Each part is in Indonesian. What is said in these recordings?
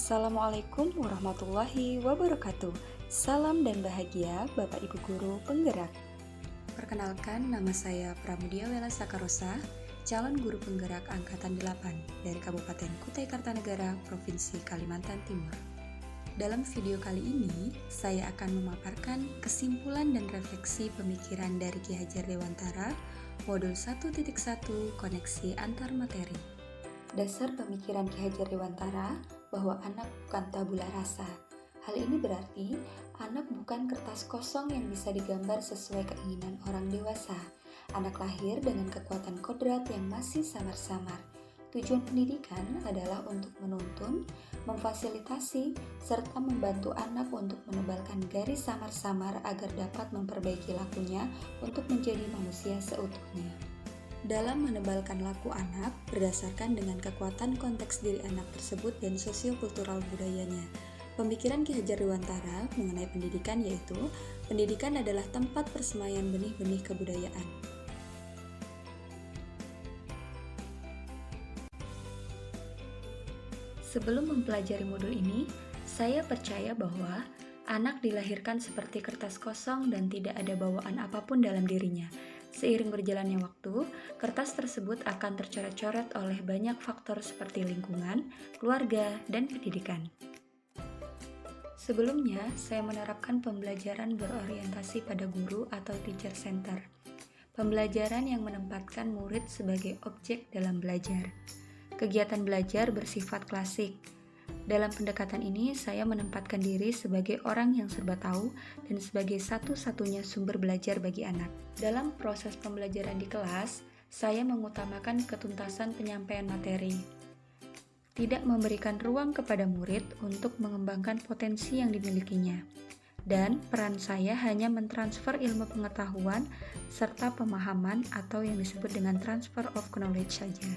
Assalamualaikum warahmatullahi wabarakatuh. Salam dan bahagia Bapak Ibu Guru Penggerak. Perkenalkan, nama saya Pramudia Wela Sakarosa, calon guru penggerak Angkatan 8 dari Kabupaten Kutai Kartanegara, Provinsi Kalimantan Timur. Dalam video kali ini, saya akan memaparkan kesimpulan dan refleksi pemikiran dari Ki Hajar Dewantara, Modul 1.1 Koneksi Antar Materi. Dasar pemikiran Ki Hajar Dewantara bahwa anak bukan tabula rasa. Hal ini berarti anak bukan kertas kosong yang bisa digambar sesuai keinginan orang dewasa. Anak lahir dengan kekuatan kodrat yang masih samar-samar. Tujuan pendidikan adalah untuk menuntun, memfasilitasi, serta membantu anak untuk menebalkan garis samar-samar agar dapat memperbaiki lakunya untuk menjadi manusia seutuhnya. Dalam menebalkan laku anak berdasarkan dengan kekuatan konteks diri anak tersebut dan sosiokultural budayanya. Pemikiran Ki Hajar Dewantara mengenai pendidikan yaitu, pendidikan adalah tempat persemaian benih-benih kebudayaan. Sebelum mempelajari modul ini, saya percaya bahwa anak dilahirkan seperti kertas kosong dan tidak ada bawaan apapun dalam dirinya. Seiring berjalannya waktu, kertas tersebut akan tercoret-coret oleh banyak faktor seperti lingkungan, keluarga, dan pendidikan. Sebelumnya, saya menerapkan pembelajaran berorientasi pada guru atau teacher center. Pembelajaran yang menempatkan murid sebagai objek dalam belajar. Kegiatan belajar bersifat klasik. Dalam pendekatan ini, saya menempatkan diri sebagai orang yang serba tahu dan sebagai satu-satunya sumber belajar bagi anak. Dalam proses pembelajaran di kelas, saya mengutamakan ketuntasan penyampaian materi. Tidak memberikan ruang kepada murid untuk mengembangkan potensi yang dimilikinya. Dan peran saya hanya mentransfer ilmu pengetahuan serta pemahaman atau yang disebut dengan transfer of knowledge saja.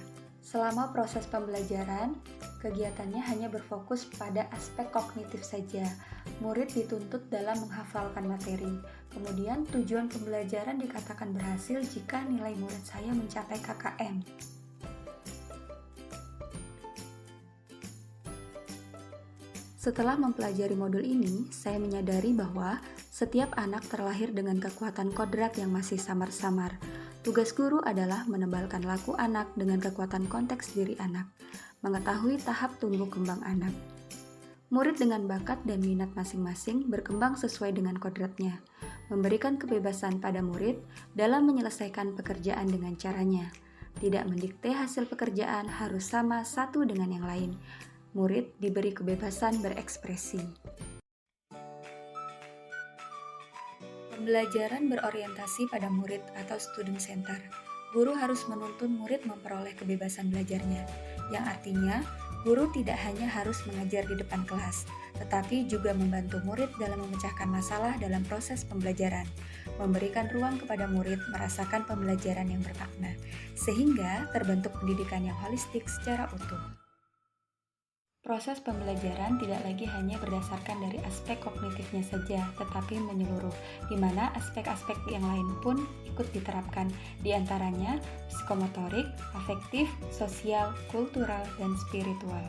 Selama proses pembelajaran, kegiatannya hanya berfokus pada aspek kognitif saja. Murid dituntut dalam menghafalkan materi. Kemudian tujuan pembelajaran dikatakan berhasil jika nilai murid saya mencapai KKM. Setelah mempelajari modul ini, saya menyadari bahwa setiap anak terlahir dengan kekuatan kodrat yang masih samar-samar. Tugas guru adalah menebalkan laku anak dengan kekuatan konteks diri anak, mengetahui tahap tumbuh kembang anak. Murid dengan bakat dan minat masing-masing berkembang sesuai dengan kodratnya, memberikan kebebasan pada murid dalam menyelesaikan pekerjaan dengan caranya. Tidak mendikte hasil pekerjaan harus sama satu dengan yang lain. Murid diberi kebebasan berekspresi. Pembelajaran berorientasi pada murid atau student center. Guru harus menuntun murid memperoleh kebebasan belajarnya, yang artinya guru tidak hanya harus mengajar di depan kelas, tetapi juga membantu murid dalam memecahkan masalah dalam proses pembelajaran, memberikan ruang kepada murid merasakan pembelajaran yang bermakna, sehingga terbentuk pendidikan yang holistik secara utuh. Proses pembelajaran tidak lagi hanya berdasarkan dari aspek kognitifnya saja, tetapi menyeluruh, di mana aspek-aspek yang lain pun ikut diterapkan, di antaranya psikomotorik, afektif, sosial, kultural, dan spiritual.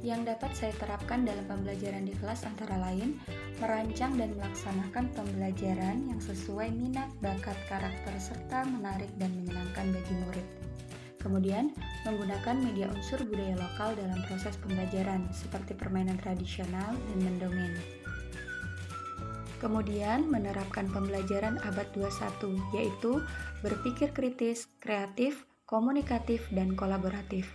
Yang dapat saya terapkan dalam pembelajaran di kelas antara lain, merancang dan melaksanakan pembelajaran yang sesuai minat, bakat, karakter, serta menarik dan menyenangkan bagi murid. Kemudian, menggunakan media unsur budaya lokal dalam proses pembelajaran, seperti permainan tradisional dan mendongeng. Kemudian, menerapkan pembelajaran abad 21, yaitu berpikir kritis, kreatif, komunikatif, dan kolaboratif.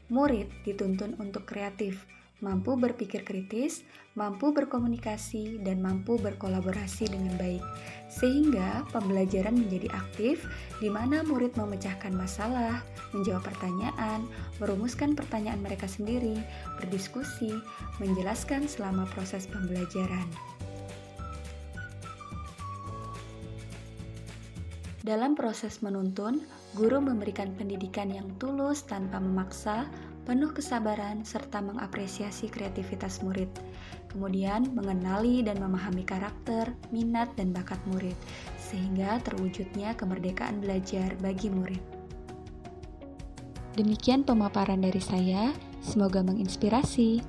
Murid dituntun untuk kreatif, mampu berpikir kritis, mampu berkomunikasi, dan mampu berkolaborasi dengan baik. Sehingga pembelajaran menjadi aktif, di mana murid memecahkan masalah, menjawab pertanyaan, merumuskan pertanyaan mereka sendiri, berdiskusi, menjelaskan selama proses pembelajaran. Dalam proses menuntun, guru memberikan pendidikan yang tulus tanpa memaksa, penuh kesabaran, serta mengapresiasi kreativitas murid. Kemudian, mengenali dan memahami karakter, minat, dan bakat murid, sehingga terwujudnya kemerdekaan belajar bagi murid. Demikian pemaparan dari saya, semoga menginspirasi.